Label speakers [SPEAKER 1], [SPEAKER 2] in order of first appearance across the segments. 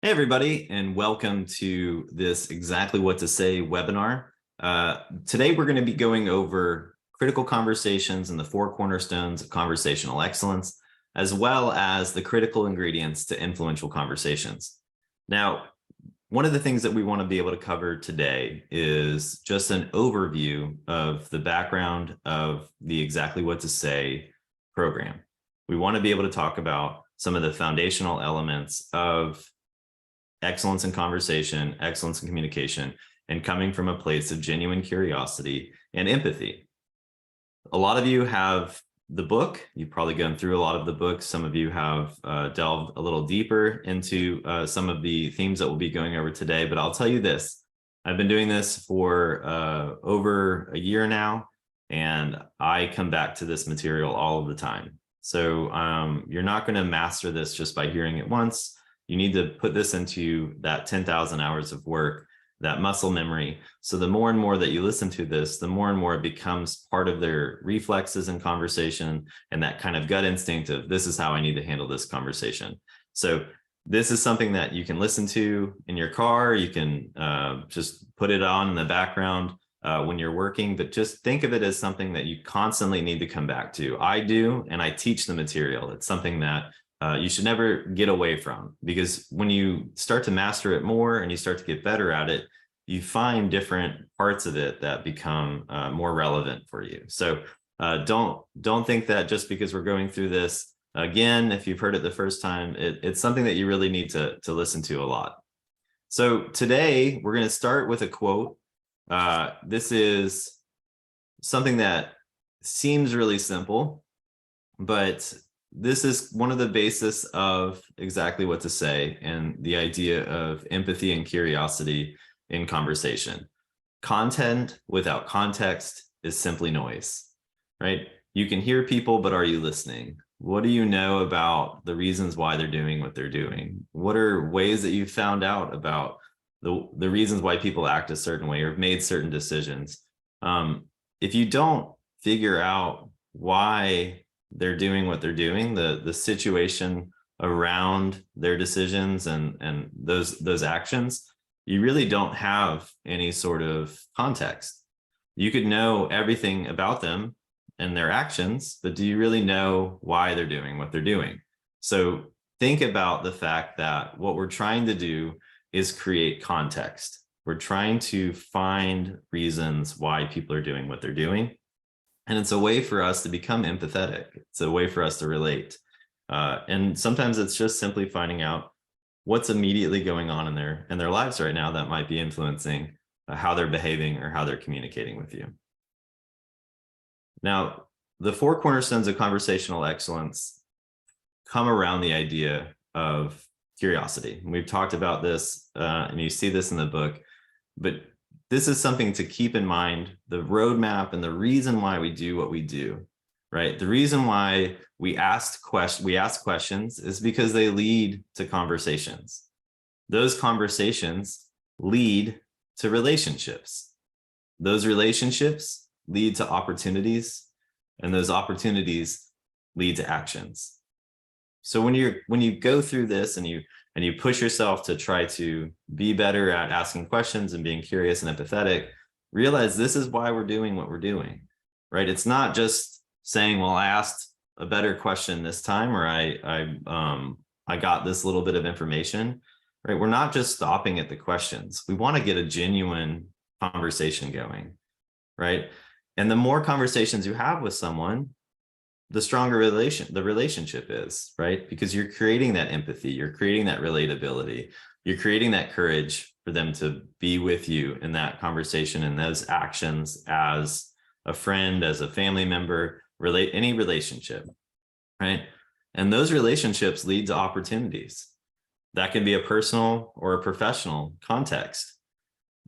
[SPEAKER 1] Hey, everybody, and welcome to this Exactly What to Say webinar. Today, we're going to be going over critical conversations and the four cornerstones of conversational excellence, as well as the critical ingredients to influential conversations. Now, one of the things that we want to be able to cover today is just an overview of the background of the Exactly What to Say program. We want to be able to talk about some of the foundational elements of excellence in conversation, excellence in communication, and coming from a place of genuine curiosity and empathy. A lot of you have the book. You've probably gone through a lot of the books. Some of you have delved a little deeper into some of the themes that we'll be going over today. But I'll tell you this, I've been doing this for over a year now, and I come back to this material all of the time. So you're not going to master this just by hearing it once. You need to put this into that 10,000 hours of work, that muscle memory. So the more and more that you listen to this, the more and more it becomes part of their reflexes in conversation and that kind of gut instinct of this is how I need to handle this conversation. So this is something that you can listen to in your car. You can just put it on in the background when you're working, but just think of it as something that you constantly need to come back to. I do, and I teach the material. It's something that you should never get away from, because when you start to master it more and you start to get better at it, you find different parts of it that become more relevant for you. So don't think that just because we're going through this again, if you've heard it the first time, it's something that you really need to listen to a lot. So today we're going to start with a quote. This is something that seems really simple, but this is one of the basis of exactly what to say and the idea of empathy and curiosity in conversation. Content without context is simply noise, right? You can hear people, but are you listening? What do you know about the reasons why they're doing what they're doing? What are ways that you've found out about the reasons why people act a certain way or have made certain decisions? If you don't figure out why they're doing what they're doing, the situation around their decisions and those actions, you really don't have any sort of context. You could know everything about them and their actions, but do you really know why they're doing what they're doing? So think about the fact that what we're trying to do is create context. We're trying to find reasons why people are doing what they're doing. And it's a way for us to become empathetic. It's a way for us to relate. And sometimes it's just simply finding out what's immediately going on in their lives right now that might be influencing how they're behaving or how they're communicating with you. Now, the four cornerstones of conversational excellence come around the idea of curiosity. And we've talked about this, and you see this in the book, but this is something to keep in mind, the roadmap and the reason why we do what we do, right? The reason why we ask questions is because they lead to conversations. Those conversations lead to relationships. Those relationships lead to opportunities, and those opportunities lead to actions. So when you go through this and you push yourself to try to be better at asking questions and being curious and empathetic, realize this is why we're doing what we're doing, right? It's not just saying, well, I asked a better question this time, or I got this little bit of information, right? We're not just stopping at the questions. We want to get a genuine conversation going, right? And the more conversations you have with someone, the stronger the relationship is, right? Because you're creating that empathy, you're creating that relatability, you're creating that courage for them to be with you in that conversation and those actions as a friend, as a family member, any relationship, right? And those relationships lead to opportunities. That can be a personal or a professional context.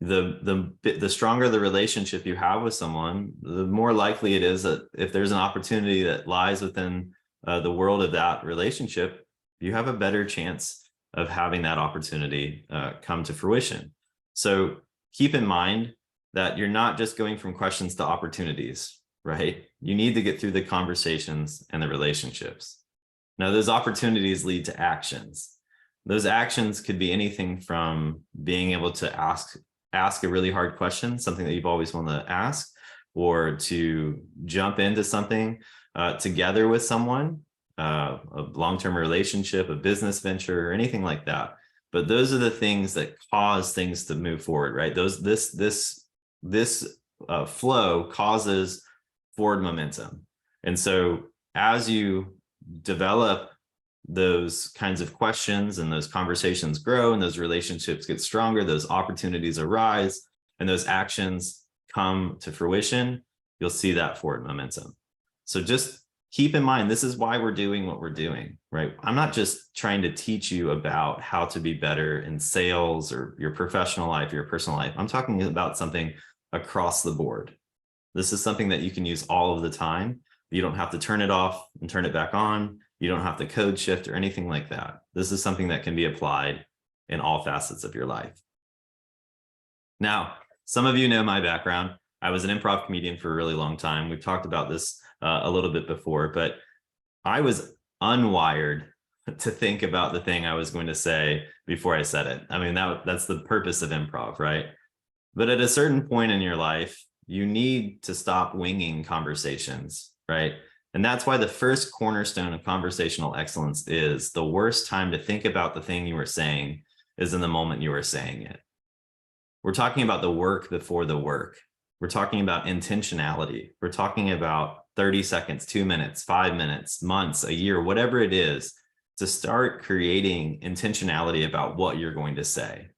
[SPEAKER 1] The stronger the relationship you have with someone, the more likely it is that if there's an opportunity that lies within the world of that relationship, you have a better chance of having that opportunity come to fruition. So keep in mind that you're not just going from questions to opportunities, right? You need to get through the conversations and the relationships. Now, those opportunities lead to actions. Those actions could be anything from being able to ask a really hard question, something that you've always wanted to ask, or to jump into something together with someone, a long-term relationship, a business venture, or anything like that. But those are the things that cause things to move forward, right? This flow causes forward momentum. And so as you develop those kinds of questions and those conversations grow and those relationships get stronger, those opportunities arise, and those actions come to fruition, you'll see that forward momentum. So just keep in mind, this is why we're doing what we're doing, right? I'm not just trying to teach you about how to be better in sales or your professional life, your personal life. I'm talking about something across the board. This is something that you can use all of the time. You don't have to turn it off and turn it back on. You don't have to code shift or anything like that. This is something that can be applied in all facets of your life. Now, some of you know my background. I was an improv comedian for a really long time. We've talked about this a little bit before, but I was unwired to think about the thing I was going to say before I said it. I mean, that's the purpose of improv, right? But at a certain point in your life, you need to stop winging conversations, right? And that's why the first cornerstone of conversational excellence is the worst time to think about the thing you were saying is in the moment you were saying it. We're talking about the work before the work. We're talking about intentionality. We're talking about 30 seconds, 2 minutes, 5 minutes, months, a year, whatever it is, to start creating intentionality about what you're going to say.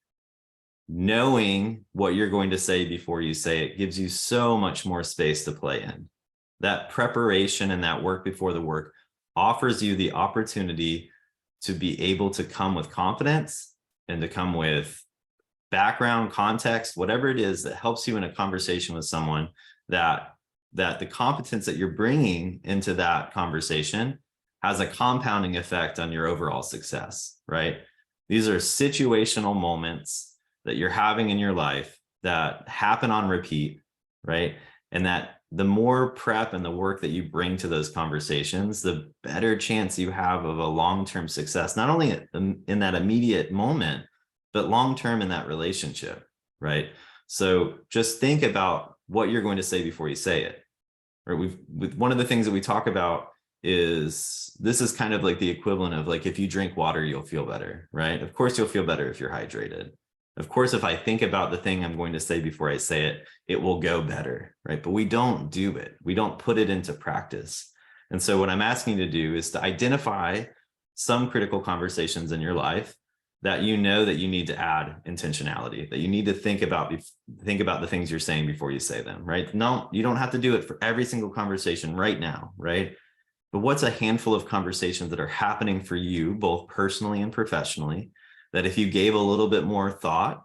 [SPEAKER 1] Knowing what you're going to say before you say it gives you so much more space to play in. That preparation and that work before the work offers you the opportunity to be able to come with confidence and to come with background, context, whatever it is that helps you in a conversation with someone, that the competence that you're bringing into that conversation has a compounding effect on your overall success, right? These are situational moments that you're having in your life that happen on repeat, right? And that the more prep and the work that you bring to those conversations, the better chance you have of a long-term success, not only in that immediate moment, but long-term in that relationship, right? So just think about what you're going to say before you say it. Right? One of the things that we talk about is, this is kind of like the equivalent of like, if you drink water, you'll feel better, right? Of course, you'll feel better if you're hydrated. Of course, if I think about the thing I'm going to say before I say it, it will go better, right? But we don't do it. We don't put it into practice. And so what I'm asking you to do is to identify some critical conversations in your life that you know that you need to add intentionality, that you need to think about the things you're saying before you say them, right? No, you don't have to do it for every single conversation right now, right? But what's a handful of conversations that are happening for you, both personally and professionally, that if you gave a little bit more thought,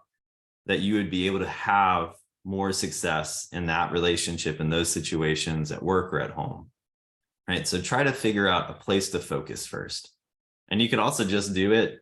[SPEAKER 1] that you would be able to have more success in that relationship, in those situations at work or at home, right? So try to figure out a place to focus first. And you could also just do it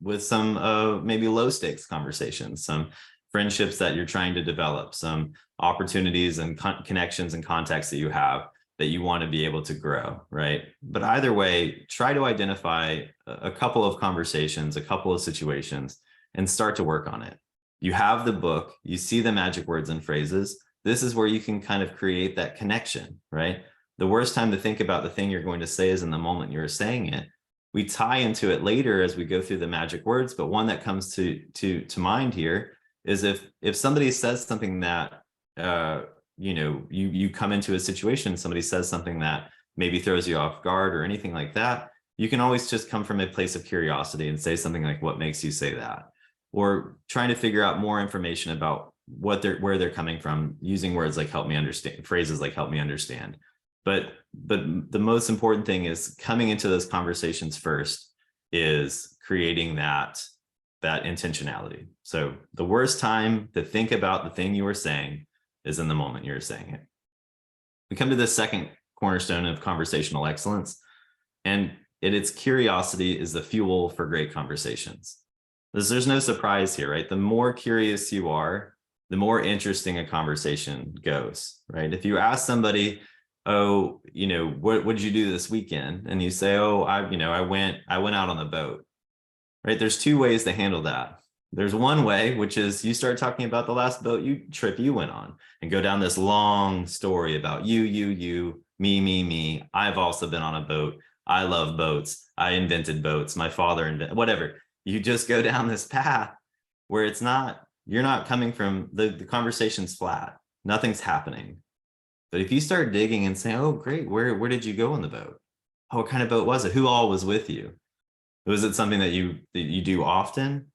[SPEAKER 1] with some maybe low stakes conversations, some friendships that you're trying to develop, some opportunities and connections and contacts that you have that you want to be able to grow, right? But either way, try to identify a couple of conversations, a couple of situations, and start to work on it. You have the book, you see the magic words and phrases. This is where you can kind of create that connection, right? The worst time to think about the thing you're going to say is in the moment you're saying it. We tie into it later as we go through the magic words, but one that comes to mind here is if somebody says something that you come into a situation, somebody says something that maybe throws you off guard or anything like that, you can always just come from a place of curiosity and say something like, what makes you say that? Or trying to figure out more information about where they're coming from, using words like help me understand, phrases like help me understand. But the most important thing is coming into those conversations first is creating that intentionality. So the worst time to think about the thing you were saying is in the moment you're saying it. We come to the second cornerstone of conversational excellence, and its curiosity is the fuel for great conversations. There's no surprise here, right? The more curious you are, the more interesting a conversation goes, right? If you ask somebody, oh, what did you do this weekend? And you say, oh, I went out on the boat. right? There's two ways to handle that. There's one way, which is you start talking about the last boat trip you went on and go down this long story about you, me. I've also been on a boat. I love boats. I invented boats. My father invented, whatever. You just go down this path where you're not coming from, the conversation's flat. Nothing's happening. But if you start digging and saying, oh, great, where did you go on the boat? Oh, what kind of boat was it? Who all was with you? Was it something that you do often?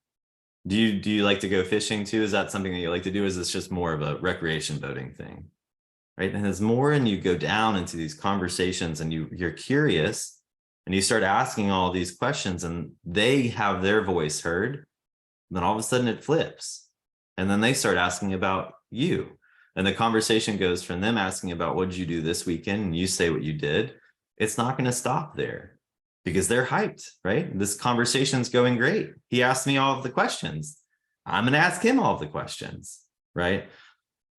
[SPEAKER 1] Do you like to go fishing too? Is that something that you like to do? Is this just more of a recreation boating thing? Right. And as more and you go down into these conversations and you're curious and you start asking all these questions and they have their voice heard, then all of a sudden it flips. And then they start asking about you. And the conversation goes from them asking about what did you do this weekend and you say what you did. It's not going to stop there because they're hyped, right? This conversation's going great. He asked me all of the questions. I'm going to ask him all of the questions, right?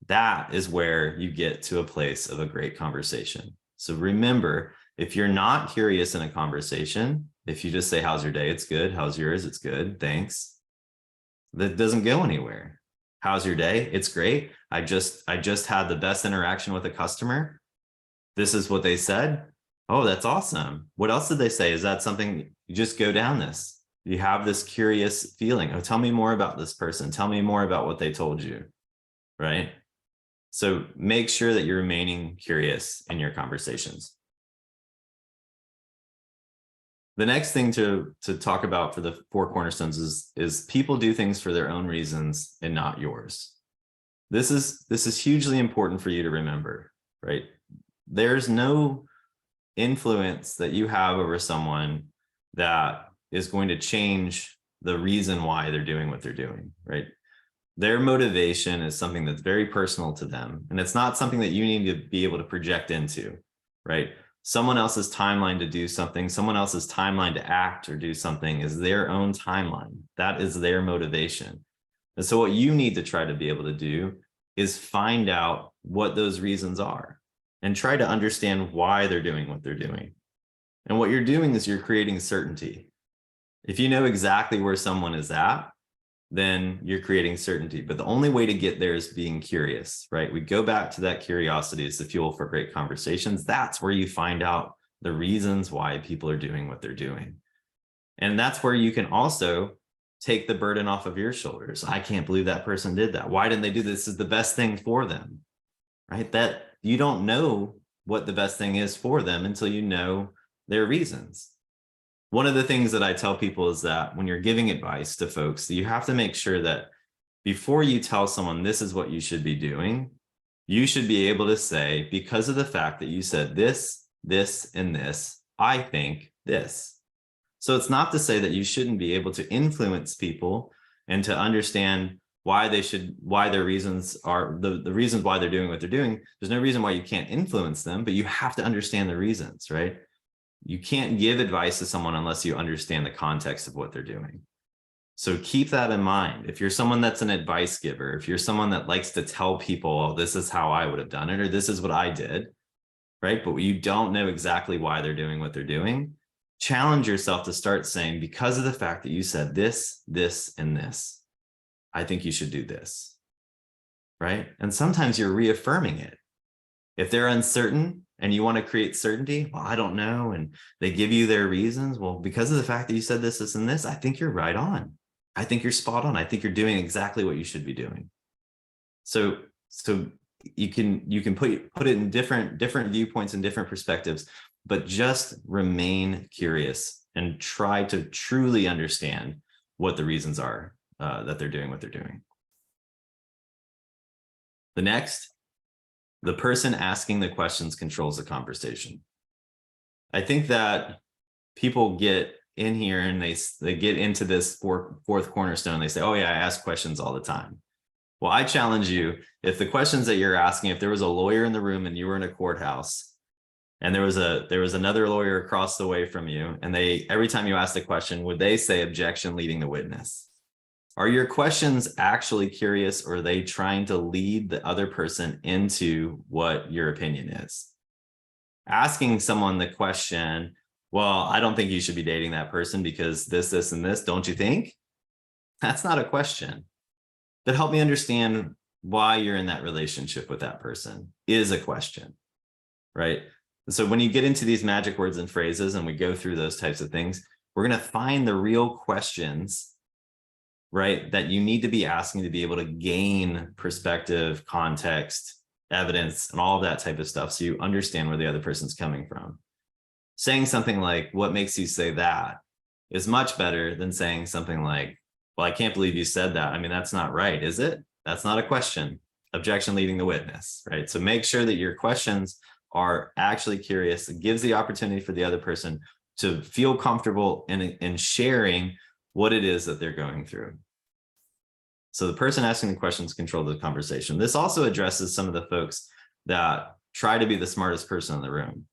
[SPEAKER 1] That is where you get to a place of a great conversation. So remember, if you're not curious in a conversation, if you just say, how's your day? It's good. How's yours? It's good. Thanks. That doesn't go anywhere. How's your day? It's great. I just had the best interaction with a customer. This is what they said. Oh, that's awesome. What else did they say? Is that something, you just go down this? You have this curious feeling. Oh, tell me more about this person. Tell me more about what they told you, right? So make sure that you're remaining curious in your conversations. The next thing to talk about for the 4 cornerstones is people do things for their own reasons and not yours. This is hugely important for you to remember, right? There's no influence that you have over someone that is going to change the reason why they're doing what they're doing, right? Their motivation is something that's very personal to them. And it's not something that you need to be able to project into, right? Someone else's timeline to do something, someone else's timeline to act or do something is their own timeline. That is their motivation. And so what you need to try to be able to do is find out what those reasons are and try to understand why they're doing what they're doing. And what you're doing is you're creating certainty. If you know exactly where someone is at, then you're creating certainty. But the only way to get there is being curious, right? We go back to that curiosity as the fuel for great conversations. That's where you find out the reasons why people are doing what they're doing. And that's where you can also take the burden off of your shoulders. I can't believe that person did that. Why didn't they do this? This is the best thing for them, right? That you don't know what the best thing is for them until you know their reasons. One of the things that I tell people is that when you're giving advice to folks, you have to make sure that before you tell someone this is what you should be doing, you should be able to say, because of the fact that you said this, and this, I think this. So it's not to say that you shouldn't be able to influence people and to understand why their reasons are the reasons why they're doing what they're doing. There's no reason why you can't influence them, but you have to understand the reasons, right? You can't give advice to someone unless you understand the context of what they're doing. So keep that in mind. If you're someone that's an advice giver, if you're someone that likes to tell people, oh, this is how I would have done it, or this is what I did, right? But you don't know exactly why they're doing what they're doing, challenge yourself to start saying, because of the fact that you said this, and this, I think you should do this, right? And sometimes you're reaffirming it. If they're uncertain, and you want to create certainty, well, I don't know. And they give you their reasons. Well, because of the fact that you said this, and this, I think you're right on. I think you're spot on. I think you're doing exactly what you should be doing. So you can put it in different viewpoints and different perspectives, but just remain curious and try to truly understand what the reasons are that they're doing what they're doing. The next, the person asking the questions controls the conversation. I think that people get in here and they get into this fourth cornerstone. They say, oh yeah, I ask questions all the time. Well, I challenge you, if the questions that you're asking, if there was a lawyer in the room and you were in a courthouse and there was another lawyer across the way from you, and every time you asked a question, would they say objection leading the witness? Are your questions actually curious, or are they trying to lead the other person into what your opinion is? Asking someone the question, well, I don't think you should be dating that person because this, and this, don't you think? That's not a question. But help me understand why you're in that relationship with that person is a question, right? So when you get into these magic words and phrases and we go through those types of things, we're going to find the real questions, right, that you need to be asking to be able to gain perspective, context, evidence, and all of that type of stuff so you understand where the other person's coming from. Saying something like, what makes you say that, is much better than saying something like, well, I can't believe you said that. I mean, that's not right, is it? That's not a question. Objection leading the witness, right? So make sure that your questions are actually curious. It gives the opportunity for the other person to feel comfortable in sharing what it is that they're going through. So the person asking the questions control the conversation. This also addresses some of the folks that try to be the smartest person in the room.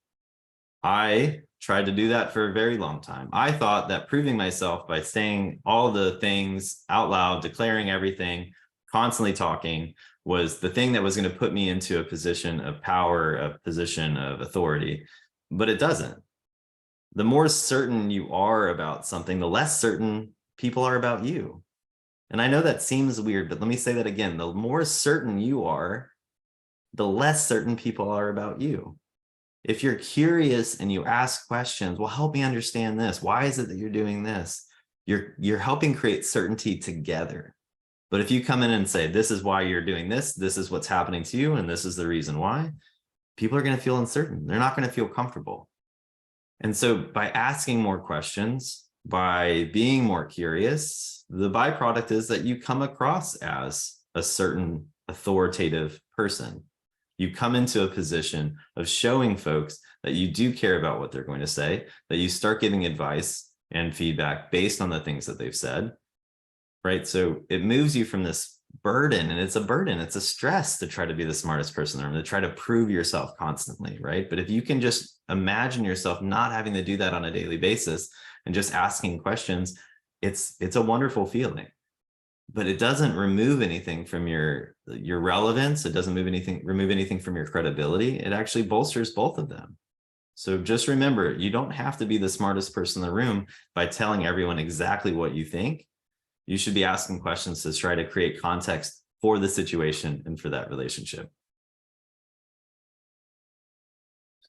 [SPEAKER 1] I tried to do that for a very long time. I thought that proving myself by saying all the things out loud, declaring everything, constantly talking, was the thing that was going to put me into a position of power, a position of authority, but it doesn't. The more certain you are about something, the less certain people are about you. And I know that seems weird, but let me say that again. The more certain you are, the less certain people are about you. If you're curious and you ask questions, well, help me understand this. Why is it that you're doing this? You're helping create certainty together. But if you come in and say, this is why you're doing this, this is what's happening to you, and this is the reason why, people are going to feel uncertain. They're not going to feel comfortable. And so by asking more questions, by being more curious, the byproduct is that you come across as a certain authoritative person. You come into a position of showing folks that you do care about what they're going to say, that you start giving advice and feedback based on the things that they've said, right? So it moves you from this burden, and it's a burden, it's a stress to try to be the smartest person in the room, to try to prove yourself constantly, right? But if you can just imagine yourself not having to do that on a daily basis and just asking questions, it's a wonderful feeling. But it doesn't remove anything from your relevance. It doesn't remove anything from your credibility. It actually bolsters both of them. So just remember, you don't have to be the smartest person in the room by telling everyone exactly what you think. You should be asking questions to try to create context for the situation and for that relationship.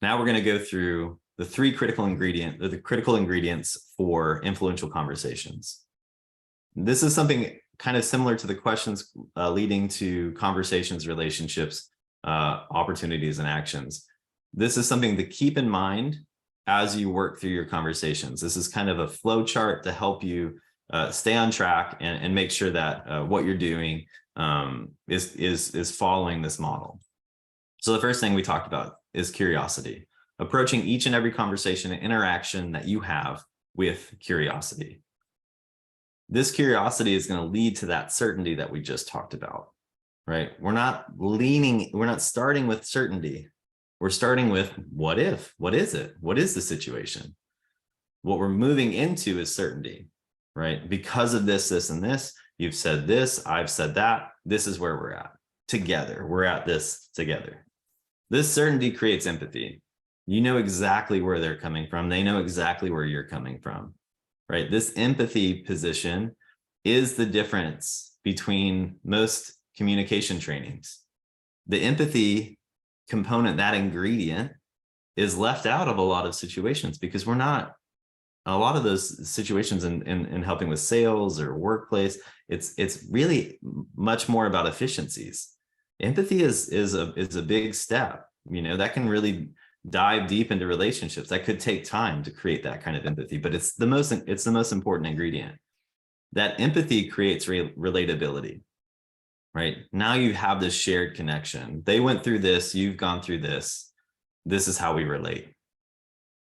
[SPEAKER 1] Now we're going to go through the critical ingredients for influential conversations. This is something kind of similar to the questions leading to conversations, relationships, opportunities, and actions. This is something to keep in mind as you work through your conversations. This is kind of a flow chart to help you stay on track and make sure that what you're doing is following this model. So the first thing we talked about is curiosity. Approaching each and every conversation and interaction that you have with curiosity. This curiosity is going to lead to that certainty that we just talked about, right? We're not starting with certainty. We're starting with what if, what is it? What is the situation? What we're moving into is certainty, right? Because of this, this, and this, you've said this, I've said that, this is where we're at together. We're at this together. This certainty creates empathy. You know exactly where they're coming from. They know exactly where you're coming from. Right? This empathy position is the difference between most communication trainings. The empathy component, that ingredient, is left out of a lot of situations because we're not, a lot of those situations in helping with sales or workplace, it's really much more about efficiencies. Empathy is a big step, you know, that can really dive deep into relationships. That could take time to create that kind of empathy, but it's the most important ingredient. That empathy creates relatability, right? Now you have this shared connection. They went through this, you've gone through this. This is how we relate.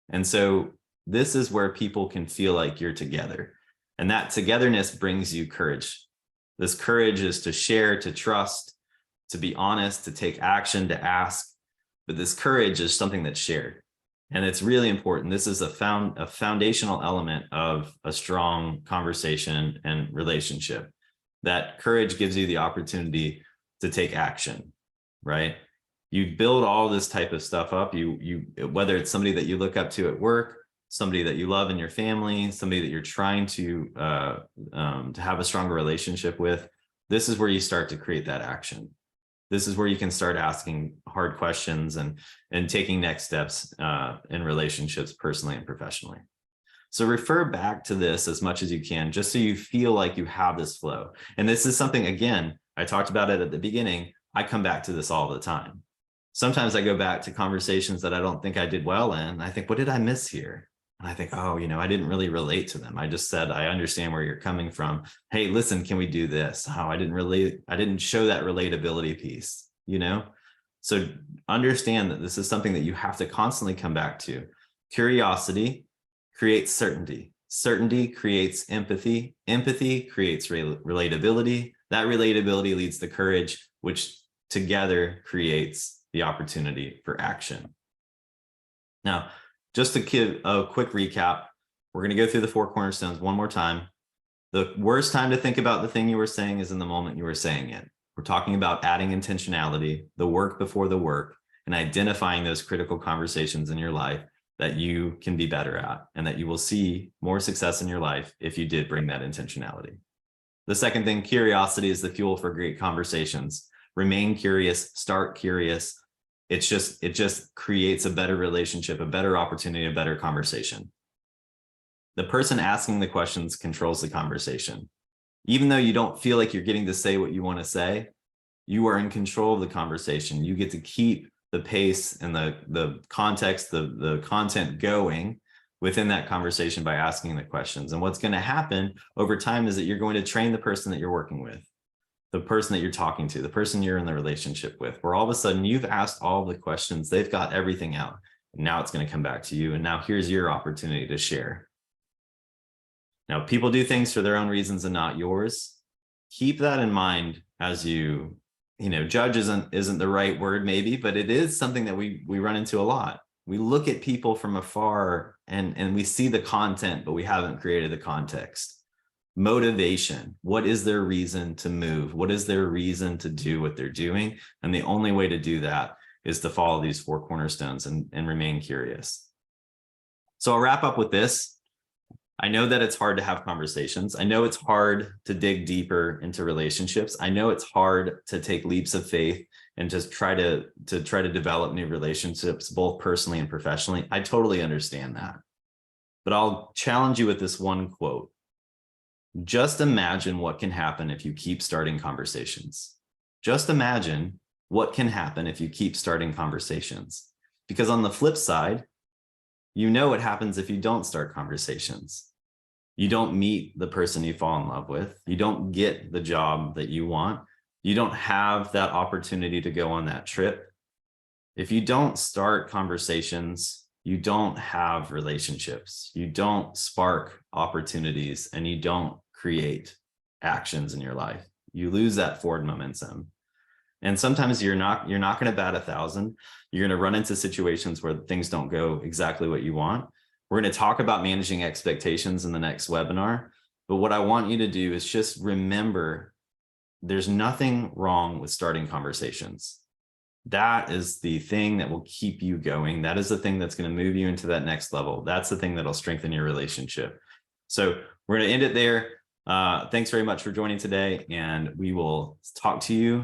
[SPEAKER 1] And so this is where people can feel like you're together. And that togetherness brings you courage. This courage is to share, to trust, to be honest, to take action, to ask. But this courage is something that's shared. And it's really important. This is a foundational element of a strong conversation and relationship. That courage gives you the opportunity to take action, right? You build all this type of stuff up. You whether it's somebody that you look up to at work, somebody that you love in your family, somebody that you're trying to have a stronger relationship with, this is where you start to create that action. This is where you can start asking hard questions and taking next steps in relationships personally and professionally. So refer back to this as much as you can, just so you feel like you have this flow. And this is something, again, I talked about it at the beginning. I come back to this all the time. Sometimes I go back to conversations that I don't think I did well in. I think, what did I miss here? And I think, oh, I didn't really relate to them. I just said, I understand where you're coming from. Hey, listen, can we do this? Oh, I didn't show that relatability piece, So understand that this is something that you have to constantly come back to. Curiosity creates certainty. Certainty creates empathy. Empathy creates relatability. That relatability leads to courage, which together creates the opportunity for action. Now, just to give a quick recap, we're going to go through the 4 cornerstones one more time. The worst time to think about the thing you were saying is in the moment you were saying it. We're talking about adding intentionality, the work before the work, and identifying those critical conversations in your life that you can be better at, and that you will see more success in your life if you did bring that intentionality. The second thing, curiosity is the fuel for great conversations. Remain curious, start curious. It just creates a better relationship, a better opportunity, a better conversation. The person asking the questions controls the conversation. Even though you don't feel like you're getting to say what you want to say, you are in control of the conversation. You get to keep the pace and the context, the content going within that conversation by asking the questions. And what's going to happen over time is that you're going to train the person that you're working with, the person that you're talking to, the person you're in the relationship with, where all of a sudden you've asked all the questions, they've got everything out. And now it's going to come back to you. And now here's your opportunity to share. Now, people do things for their own reasons and not yours. Keep that in mind as judge isn't the right word maybe, but it is something that we run into a lot. We look at people from afar and we see the content, but we haven't created the context. Motivation. What is their reason to move? What is their reason to do what they're doing? And the only way to do that is to follow these 4 cornerstones and remain curious. So I'll wrap up with this. I know that it's hard to have conversations. I know it's hard to dig deeper into relationships. I know it's hard to take leaps of faith and just try to develop new relationships, both personally and professionally. I totally understand that. But I'll challenge you with this one quote. Just imagine what can happen if you keep starting conversations. Just imagine what can happen if you keep starting conversations. Because on the flip side, what happens if you don't start conversations. You don't meet the person you fall in love with. You don't get the job that you want. You don't have that opportunity to go on that trip. If you don't start conversations, you don't have relationships. You don't spark opportunities, and you don't create actions in your life. You lose that forward momentum. And sometimes you're not going to bat 1,000. You're going to run into situations where things don't go exactly what you want. We're going to talk about managing expectations in the next webinar. But what I want you to do is just remember there's nothing wrong with starting conversations. That is the thing that will keep you going. That is the thing that's going to move you into that next level. That's the thing that'll strengthen your relationship. So we're going to end it there. Thanks very much for joining today, and we will talk to you